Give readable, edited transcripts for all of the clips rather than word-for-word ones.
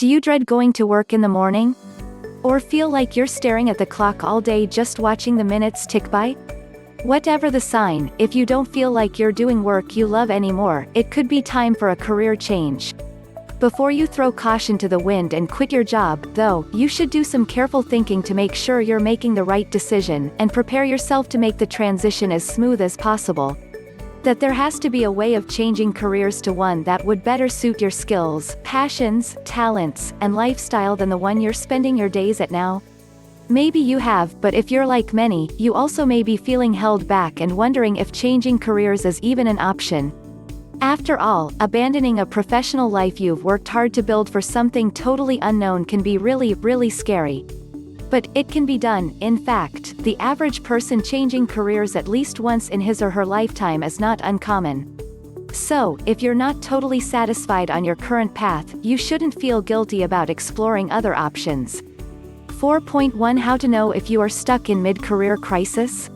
Do you dread going to work in the morning? Or feel like you're staring at the clock all day just watching the minutes tick by? Whatever the sign, if you don't feel like you're doing work you love anymore, it could be time for a career change. Before you throw caution to the wind and quit your job, though, you should do some careful thinking to make sure you're making the right decision, and prepare yourself to make the transition as smooth as possible. That there has to be a way of changing careers to one that would better suit your skills, passions, talents, and lifestyle than the one you're spending your days at now. Maybe you have, but if you're like many, you also may be feeling held back and wondering if changing careers is even an option. After all, abandoning a professional life you've worked hard to build for something totally unknown can be really scary. But it can be done. In fact, the average person changing careers at least once in his or her lifetime is not uncommon. So, if you're not totally satisfied on your current path, you shouldn't feel guilty about exploring other options. 4.1 How to know if you are stuck in mid-career crisis?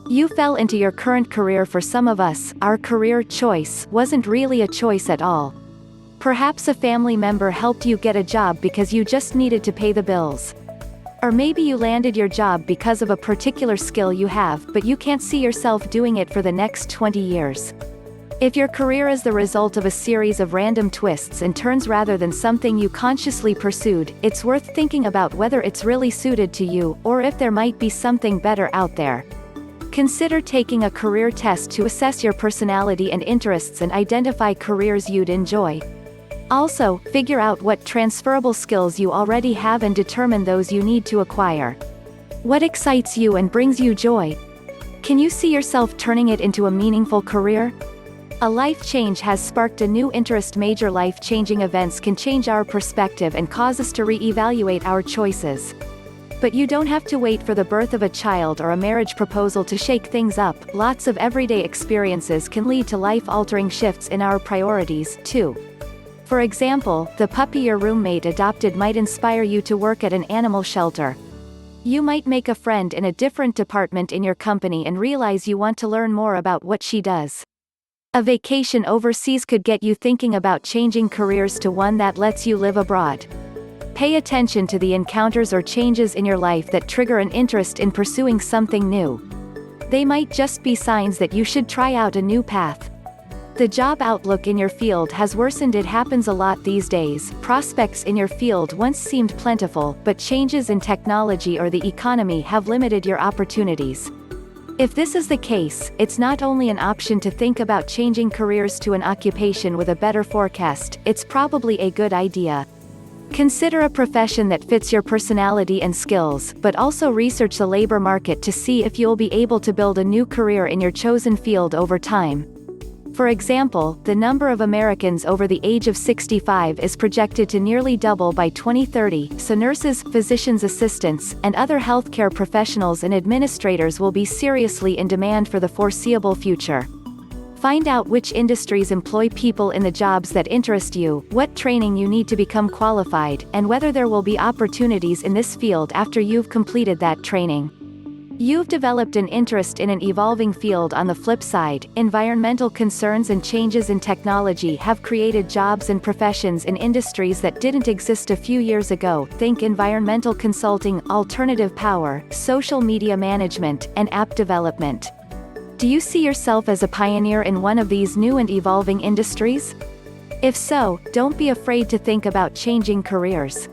You fell into your current career. For some of us, our career choice wasn't really a choice at all. Perhaps a family member helped you get a job because you just needed to pay the bills. Or maybe you landed your job because of a particular skill you have, but you can't see yourself doing it for the next 20 years. If your career is the result of a series of random twists and turns rather than something you consciously pursued, it's worth thinking about whether it's really suited to you, or if there might be something better out there. Consider taking a career test to assess your personality and interests and identify careers you'd enjoy. Also, figure out what transferable skills you already have and determine those you need to acquire. What excites you and brings you joy? Can you see yourself turning it into a meaningful career? A life change has sparked a new interest. Major life-changing events can change our perspective and cause us to re-evaluate our choices. But you don't have to wait for the birth of a child or a marriage proposal to shake things up. Lots of everyday experiences can lead to life-altering shifts in our priorities, too. For example, the puppy your roommate adopted might inspire you to work at an animal shelter. You might make a friend in a different department in your company and realize you want to learn more about what she does. A vacation overseas could get you thinking about changing careers to one that lets you live abroad. Pay attention to the encounters or changes in your life that trigger an interest in pursuing something new. They might just be signs that you should try out a new path. The job outlook in your field has worsened. It happens a lot these days. Prospects in your field once seemed plentiful, but changes in technology or the economy have limited your opportunities. If this is the case, it's not only an option to think about changing careers to an occupation with a better forecast, it's probably a good idea. Consider a profession that fits your personality and skills, but also research the labor market to see if you'll be able to build a new career in your chosen field over time. For example, the number of Americans over the age of 65 is projected to nearly double by 2030, so nurses, physicians' assistants, and other healthcare professionals and administrators will be seriously in demand for the foreseeable future. Find out which industries employ people in the jobs that interest you, what training you need to become qualified, and whether there will be opportunities in this field after you've completed that training. You've developed an interest in an evolving field. On the flip side, environmental concerns and changes in technology have created jobs and professions in industries that didn't exist a few years ago. Think environmental consulting, alternative power, social media management, and app development. Do you see yourself as a pioneer in one of these new and evolving industries? If so, don't be afraid to think about changing careers.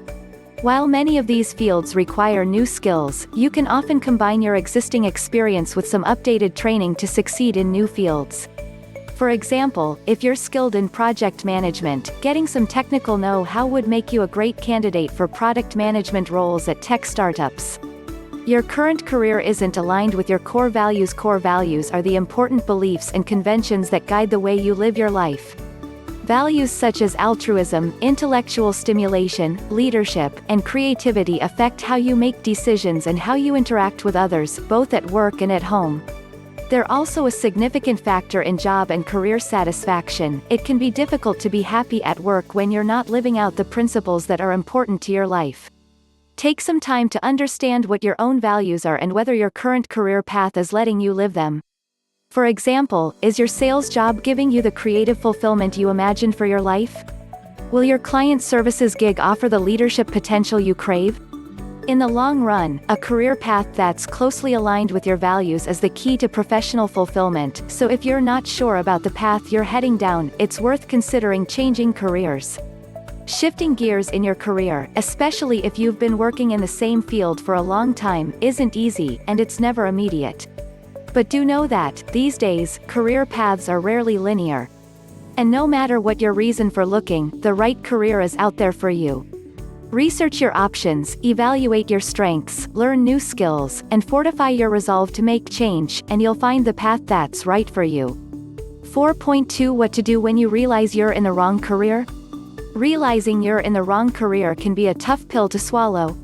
While many of these fields require new skills, you can often combine your existing experience with some updated training to succeed in new fields. For example, if you're skilled in project management, getting some technical know-how would make you a great candidate for product management roles at tech startups. Your current career isn't aligned with your core values. Core values are the important beliefs and conventions that guide the way you live your life. Values such as altruism, intellectual stimulation, leadership, and creativity affect how you make decisions and how you interact with others, both at work and at home. They're also a significant factor in job and career satisfaction. It can be difficult to be happy at work when you're not living out the principles that are important to your life. Take some time to understand what your own values are and whether your current career path is letting you live them. For example, is your sales job giving you the creative fulfillment you imagined for your life? Will your client services gig offer the leadership potential you crave? In the long run, a career path that's closely aligned with your values is the key to professional fulfillment, so if you're not sure about the path you're heading down, it's worth considering changing careers. Shifting gears in your career, especially if you've been working in the same field for a long time, isn't easy, and it's never immediate. But do know that, these days, career paths are rarely linear. And no matter what your reason for looking, the right career is out there for you. Research your options, evaluate your strengths, learn new skills, and fortify your resolve to make change, and you'll find the path that's right for you. 4.2 What to do when you realize you're in the wrong career? Realizing you're in the wrong career can be a tough pill to swallow.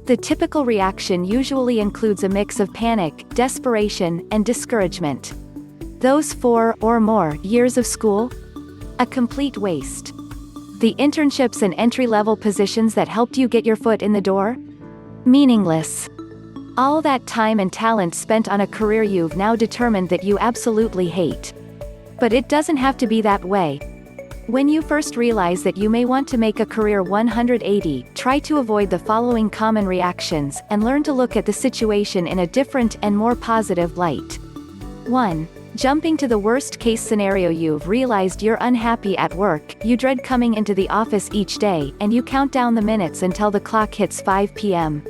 The typical reaction usually includes a mix of panic, desperation, and discouragement. Those 4 or more years of school? A complete waste. The internships and entry-level positions that helped you get your foot in the door? Meaningless. All that time and talent spent on a career you've now determined that you absolutely hate. But it doesn't have to be that way. When you first realize that you may want to make a career 180, try to avoid the following common reactions, and learn to look at the situation in a different and more positive light. 1. Jumping to the worst-case scenario. You've realized you're unhappy at work, you dread coming into the office each day, and you count down the minutes until the clock hits 5 p.m.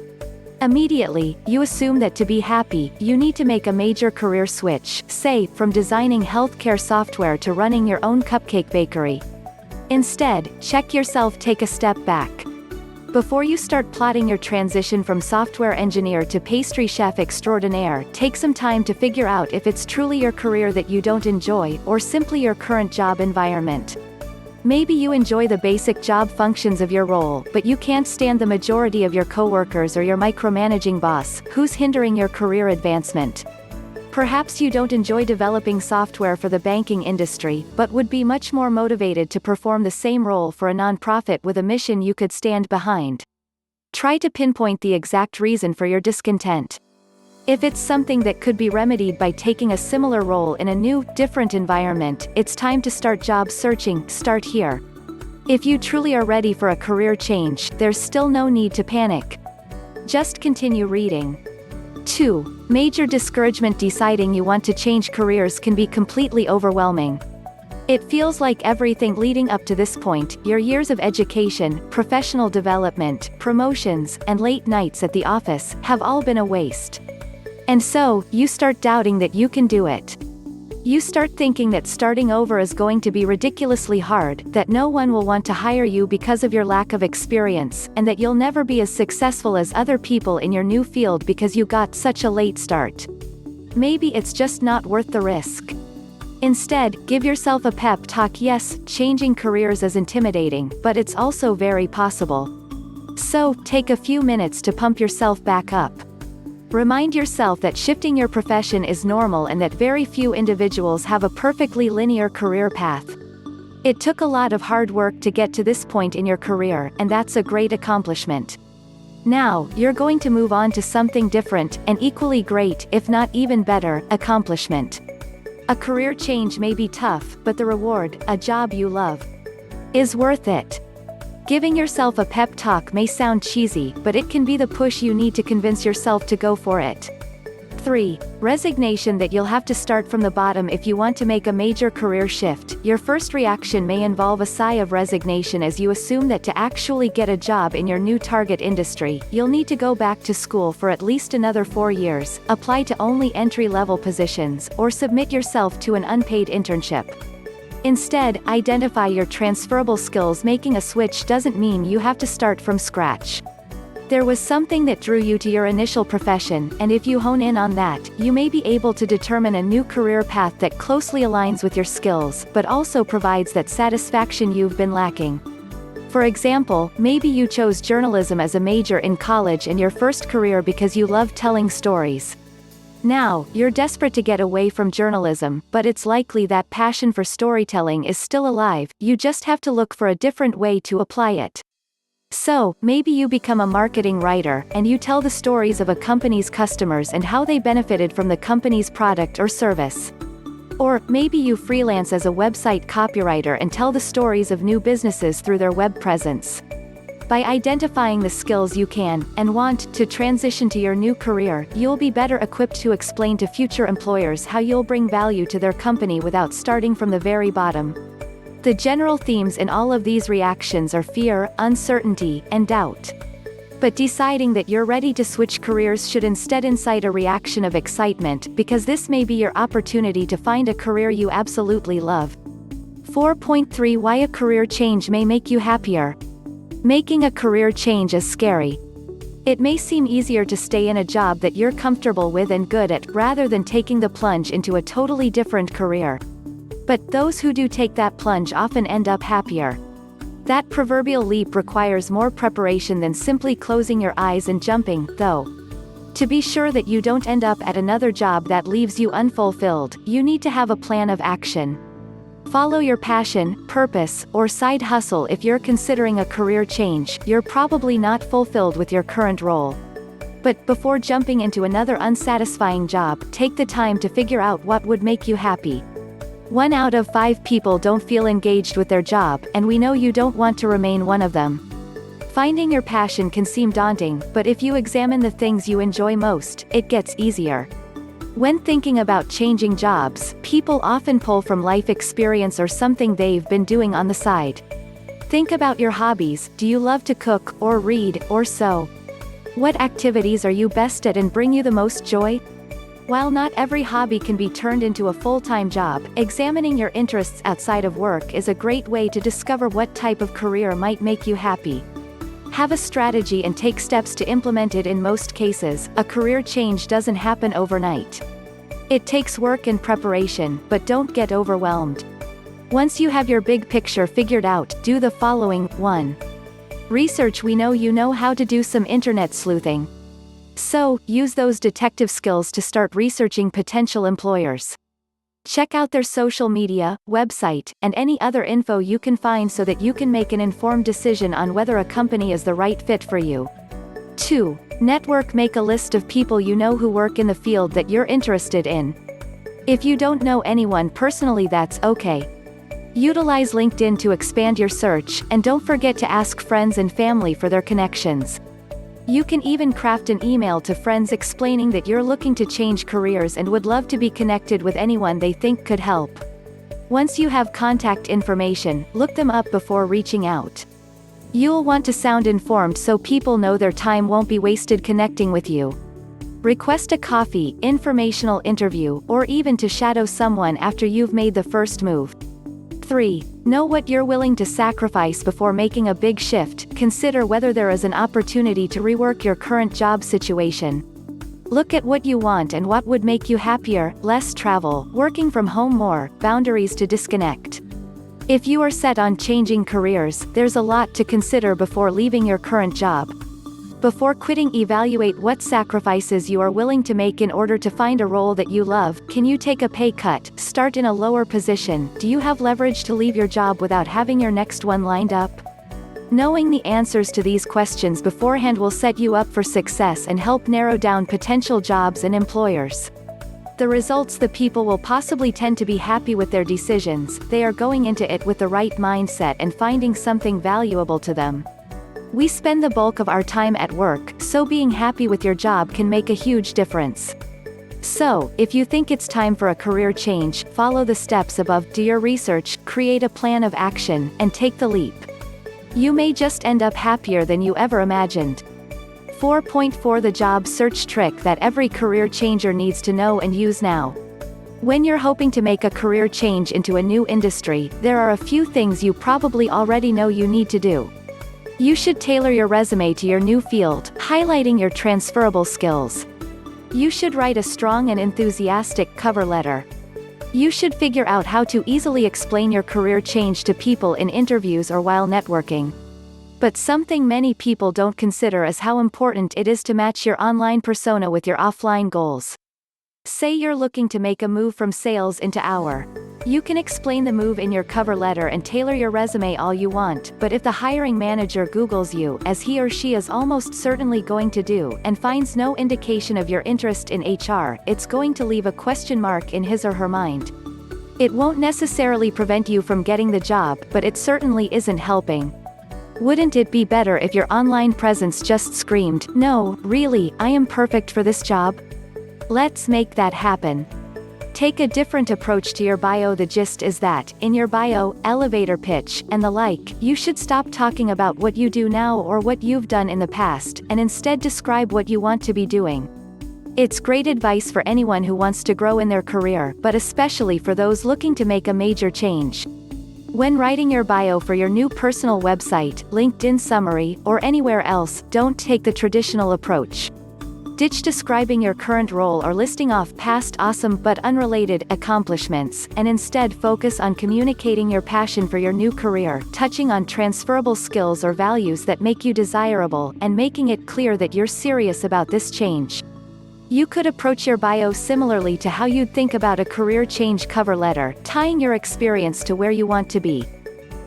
Immediately, you assume that to be happy, you need to make a major career switch, say, from designing healthcare software to running your own cupcake bakery. Instead, check yourself, take a step back. Before you start plotting your transition from software engineer to pastry chef extraordinaire, take some time to figure out if it's truly your career that you don't enjoy, or simply your current job environment. Maybe you enjoy the basic job functions of your role, but you can't stand the majority of your coworkers or your micromanaging boss, who's hindering your career advancement. Perhaps you don't enjoy developing software for the banking industry, but would be much more motivated to perform the same role for a nonprofit with a mission you could stand behind. Try to pinpoint the exact reason for your discontent. If it's something that could be remedied by taking a similar role in a new, different environment, it's time to start job searching. Start here. If you truly are ready for a career change, there's still no need to panic. Just continue reading. 2. Major discouragement. Deciding you want to change careers can be completely overwhelming. It feels like everything leading up to this point, your years of education, professional development, promotions, and late nights at the office, have all been a waste. And so, you start doubting that you can do it. You start thinking that starting over is going to be ridiculously hard, that no one will want to hire you because of your lack of experience, and that you'll never be as successful as other people in your new field because you got such a late start. Maybe it's just not worth the risk. Instead, give yourself a pep talk. Yes, changing careers is intimidating, but it's also very possible. So, take a few minutes to pump yourself back up. Remind yourself that shifting your profession is normal and that very few individuals have a perfectly linear career path. It took a lot of hard work to get to this point in your career, and that's a great accomplishment. Now, you're going to move on to something different, an equally great, if not even better, accomplishment. A career change may be tough, but the reward, a job you love, is worth it. Giving yourself a pep talk may sound cheesy, but it can be the push you need to convince yourself to go for it. 3. Resignation. That you'll have to start from the bottom if you want to make a major career shift. Your first reaction may involve a sigh of resignation as you assume that to actually get a job in your new target industry, you'll need to go back to school for at least another 4 years, apply to only entry-level positions, or submit yourself to an unpaid internship. Instead, identify your transferable skills. Making a switch doesn't mean you have to start from scratch. There was something that drew you to your initial profession, and if you hone in on that, you may be able to determine a new career path that closely aligns with your skills, but also provides that satisfaction you've been lacking. For example, maybe you chose journalism as a major in college and your first career because you love telling stories. Now, you're desperate to get away from journalism, but it's likely that passion for storytelling is still alive, you just have to look for a different way to apply it. So, maybe you become a marketing writer, and you tell the stories of a company's customers and how they benefited from the company's product or service. Or, maybe you freelance as a website copywriter and tell the stories of new businesses through their web presence. By identifying the skills you can, and want, to transition to your new career, you'll be better equipped to explain to future employers how you'll bring value to their company without starting from the very bottom. The general themes in all of these reactions are fear, uncertainty, and doubt. But deciding that you're ready to switch careers should instead incite a reaction of excitement, because this may be your opportunity to find a career you absolutely love. 4.3 Why a career change may make you happier. Making a career change is scary. It may seem easier to stay in a job that you're comfortable with and good at, rather than taking the plunge into a totally different career. But those who do take that plunge often end up happier. That proverbial leap requires more preparation than simply closing your eyes and jumping, though. To be sure that you don't end up at another job that leaves you unfulfilled, you need to have a plan of action. Follow your passion, purpose, or side hustle. If you're considering a career change, you're probably not fulfilled with your current role. But before jumping into another unsatisfying job, take the time to figure out what would make you happy. 1 out of 5 people don't feel engaged with their job, and we know you don't want to remain one of them. Finding your passion can seem daunting, but if you examine the things you enjoy most, it gets easier. When thinking about changing jobs, people often pull from life experience or something they've been doing on the side. Think about your hobbies. Do you love to cook, or read, or sew? What activities are you best at and bring you the most joy? While not every hobby can be turned into a full-time job, examining your interests outside of work is a great way to discover what type of career might make you happy. Have a strategy and take steps to implement it. In most cases, a career change doesn't happen overnight. It takes work and preparation, but don't get overwhelmed. Once you have your big picture figured out, do the following. 1. Research. We know you know how to do some internet sleuthing. So, use those detective skills to start researching potential employers. Check out their social media, website, and any other info you can find so that you can make an informed decision on whether a company is the right fit for you. 2. Network. Make a list of people you know who work in the field that you're interested in. If you don't know anyone personally, that's okay. Utilize LinkedIn to expand your search, and don't forget to ask friends and family for their connections. You can even craft an email to friends explaining that you're looking to change careers and would love to be connected with anyone they think could help. Once you have contact information, look them up before reaching out. You'll want to sound informed so people know their time won't be wasted connecting with you. Request a coffee, informational interview, or even to shadow someone after you've made the first move. 3. Know what you're willing to sacrifice before making a big shift. Consider whether there is an opportunity to rework your current job situation. Look at what you want and what would make you happier: less travel, working from home more, boundaries to disconnect. If you are set on changing careers, there's a lot to consider before leaving your current job. Before quitting, evaluate what sacrifices you are willing to make in order to find a role that you love. Can you take a pay cut, start in a lower position? Do you have leverage to leave your job without having your next one lined up? Knowing the answers to these questions beforehand will set you up for success and help narrow down potential jobs and employers. The results: the people will possibly tend to be happy with their decisions. They are going into it with the right mindset and finding something valuable to them. We spend the bulk of our time at work, so being happy with your job can make a huge difference. So, if you think it's time for a career change, follow the steps above, do your research, create a plan of action, and take the leap. You may just end up happier than you ever imagined. 4.4 The job search trick that every career changer needs to know and use now. When you're hoping to make a career change into a new industry, there are a few things you probably already know you need to do. You should tailor your resume to your new field, highlighting your transferable skills. You should write a strong and enthusiastic cover letter. You should figure out how to easily explain your career change to people in interviews or while networking. But something many people don't consider is how important it is to match your online persona with your offline goals. Say you're looking to make a move from sales into HR. You can explain the move in your cover letter and tailor your resume all you want, but if the hiring manager Googles you, as he or she is almost certainly going to do, and finds no indication of your interest in HR, it's going to leave a question mark in his or her mind. It won't necessarily prevent you from getting the job, but it certainly isn't helping. Wouldn't it be better if your online presence just screamed, "No, really, I am perfect for this job"? Let's make that happen. Take a different approach to your bio. The gist is that, in your bio, elevator pitch, and the like, you should stop talking about what you do now or what you've done in the past, and instead describe what you want to be doing. It's great advice for anyone who wants to grow in their career, but especially for those looking to make a major change. When writing your bio for your new personal website, LinkedIn summary, or anywhere else, don't take the traditional approach. Ditch describing your current role or listing off past awesome but unrelated accomplishments, and instead focus on communicating your passion for your new career, touching on transferable skills or values that make you desirable, and making it clear that you're serious about this change. You could approach your bio similarly to how you'd think about a career change cover letter, tying your experience to where you want to be.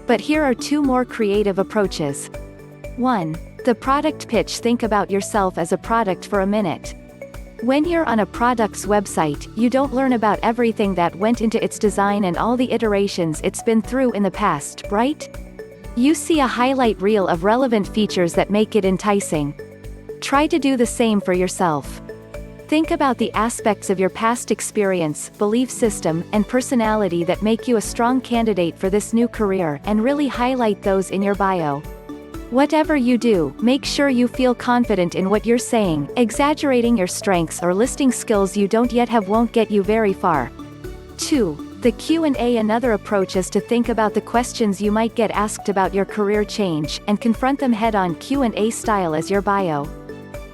But here are two more creative approaches. 1. The product pitch. Think about yourself as a product for a minute. When you're on a product's website, you don't learn about everything that went into its design and all the iterations it's been through in the past, right? You see a highlight reel of relevant features that make it enticing. Try to do the same for yourself. Think about the aspects of your past experience, belief system, and personality that make you a strong candidate for this new career, and really highlight those in your bio. Whatever you do, make sure you feel confident in what you're saying. Exaggerating your strengths or listing skills you don't yet have won't get you very far. 2. The Q&A. Another approach is to think about the questions you might get asked about your career change, and confront them head-on. Q&A style as your bio.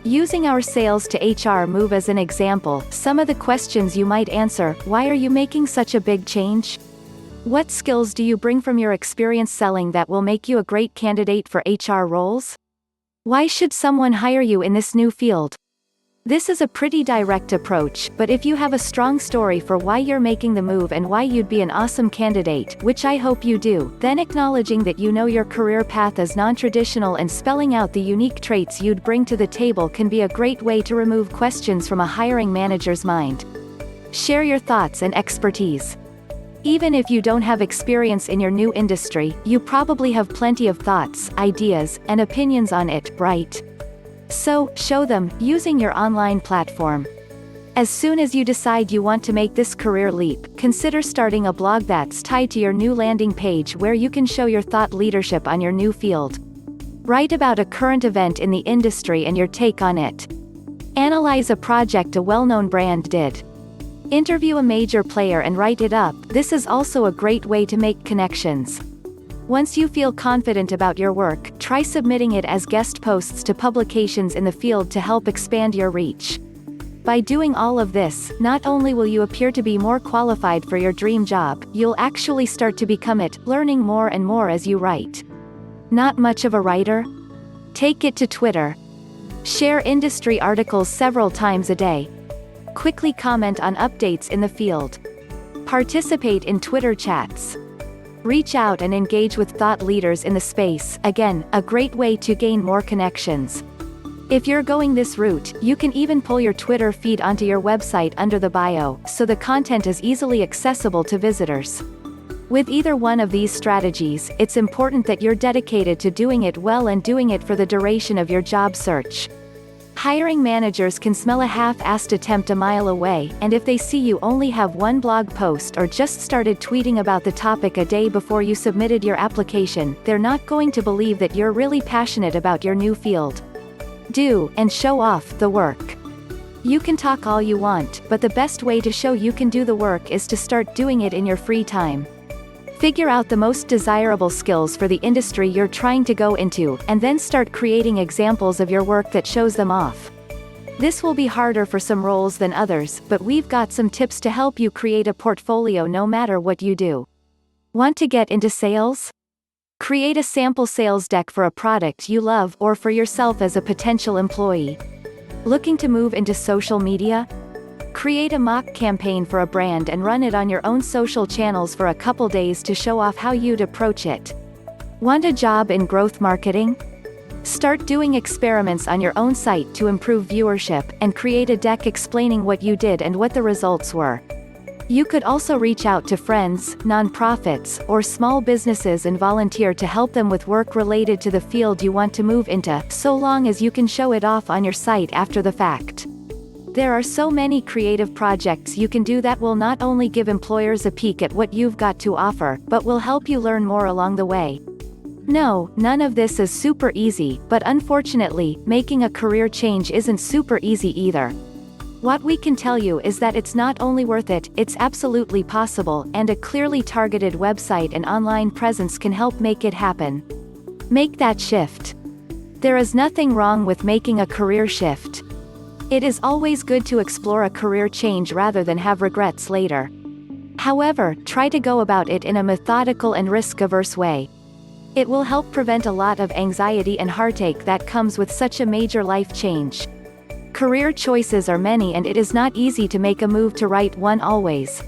Using our sales to HR move as an example, some of the questions you might answer: why are you making such a big change? What skills do you bring from your experience selling that will make you a great candidate for HR roles? Why should someone hire you in this new field? This is a pretty direct approach, but if you have a strong story for why you're making the move and why you'd be an awesome candidate, which I hope you do, then acknowledging that you know your career path is non-traditional and spelling out the unique traits you'd bring to the table can be a great way to remove questions from a hiring manager's mind. Share your thoughts and expertise. Even if you don't have experience in your new industry, you probably have plenty of thoughts, ideas, and opinions on it, right? So, show them, using your online platform. As soon as you decide you want to make this career leap, consider starting a blog that's tied to your new landing page where you can show your thought leadership on your new field. Write about a current event in the industry and your take on it. Analyze a project a well-known brand did. Interview a major player and write it up. This is also a great way to make connections. Once you feel confident about your work, try submitting it as guest posts to publications in the field to help expand your reach. By doing all of this, not only will you appear to be more qualified for your dream job, you'll actually start to become it, learning more and more as you write. Not much of a writer? Take it to Twitter. Share industry articles several times a day. Quickly comment on updates in the field. Participate in Twitter chats. Reach out and engage with thought leaders in the space, again, a great way to gain more connections. If you're going this route, you can even pull your Twitter feed onto your website under the bio, so the content is easily accessible to visitors. With either one of these strategies, it's important that you're dedicated to doing it well and doing it for the duration of your job search. Hiring managers can smell a half-assed attempt a mile away, and if they see you only have one blog post or just started tweeting about the topic a day before you submitted your application, they're not going to believe that you're really passionate about your new field. Do, and show off, the work. You can talk all you want, but the best way to show you can do the work is to start doing it in your free time. Figure out the most desirable skills for the industry you're trying to go into, and then start creating examples of your work that shows them off. This will be harder for some roles than others, but we've got some tips to help you create a portfolio no matter what you do. Want to get into sales? Create a sample sales deck for a product you love or for yourself as a potential employee. Looking to move into social media? Create a mock campaign for a brand and run it on your own social channels for a couple days to show off how you'd approach it. Want a job in growth marketing? Start doing experiments on your own site to improve viewership, and create a deck explaining what you did and what the results were. You could also reach out to friends, nonprofits, or small businesses and volunteer to help them with work related to the field you want to move into, so long as you can show it off on your site after the fact. There are so many creative projects you can do that will not only give employers a peek at what you've got to offer, but will help you learn more along the way. No, none of this is super easy, but unfortunately, making a career change isn't super easy either. What we can tell you is that it's not only worth it, it's absolutely possible, and a clearly targeted website and online presence can help make it happen. Make that shift. There is nothing wrong with making a career shift. It is always good to explore a career change rather than have regrets later. However, try to go about it in a methodical and risk-averse way. It will help prevent a lot of anxiety and heartache that comes with such a major life change. Career choices are many and it is not easy to make a move to right one always.